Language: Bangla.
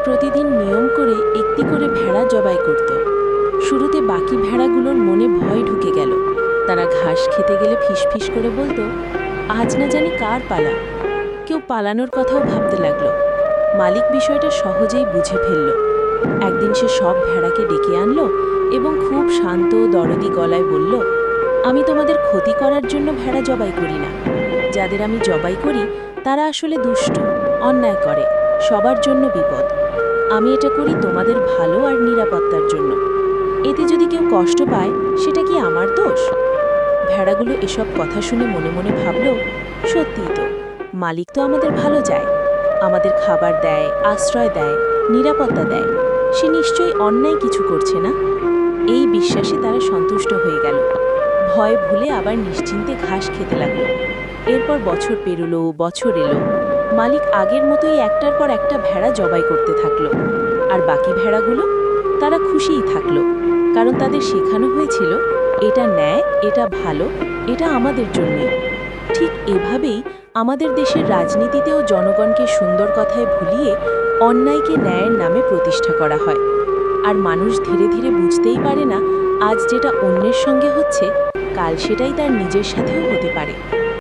প্রতিদিন নিয়ম করে একটি করে ভেড়া জবাই করত। শুরুতে বাকি ভেড়াগুলোর মনে ভয় ঢুকে গেল। তারা ঘাস খেতে গেলে ফিসফিস করে বলতো, আজ না জানি কার পালা। কেউ পালানোর কথাও ভাবতে লাগলো। মালিক বিষয়টা সহজেই বুঝে ফেলল। একদিন সে সব ভেড়াকে ডেকে আনলো এবং খুব শান্ত দরদি গলায় বলল, আমি তোমাদের ক্ষতি করার জন্য ভেড়া জবাই করি না। যাদের আমি জবাই করি তারা আসলে দুষ্টু, অন্যায় করে, সবার জন্য বিপদ। আমি এটা করি তোমাদের ভালো আর নিরাপত্তার জন্য। এতে যদি কেউ কষ্ট পায় সেটা কি আমার দোষ? ভেড়াগুলো এসব কথা শুনে মনে মনে ভাবল, সত্যিই তো, মালিক তো আমাদের ভালো চায়, আমাদের খাবার দেয়, আশ্রয় দেয়, নিরাপত্তা দেয়। সে নিশ্চয়ই অন্যায় কিছু করছে না। এই বিশ্বাসে তারা সন্তুষ্ট হয়ে গেল। ভয় ভুলে আবার নিশ্চিন্তে ঘাস খেতে লাগলো। এরপর বছর পেরোলো, বছর এলো। মালিক আগের মতোই একটার পর একটা ভেড়া জবাই করতে থাকলো। আর বাকি ভেড়াগুলো, তারা খুশিই থাকলো, কারণ তাদের শেখানো হয়েছিল এটা ন্যায়, এটা ভালো, এটা আমাদের জন্যই। ঠিক এভাবেই আমাদের দেশের রাজনীতিতেও জনগণকে সুন্দর কথায় ভুলিয়ে অন্যায়কে ন্যায়ের নামে প্রতিষ্ঠা করা হয়। আর মানুষ ধীরে ধীরে বুঝতেই পারে না, আজ যেটা অন্যের সঙ্গে হচ্ছে, কাল সেটাই তার নিজের সাথেও হতে পারে।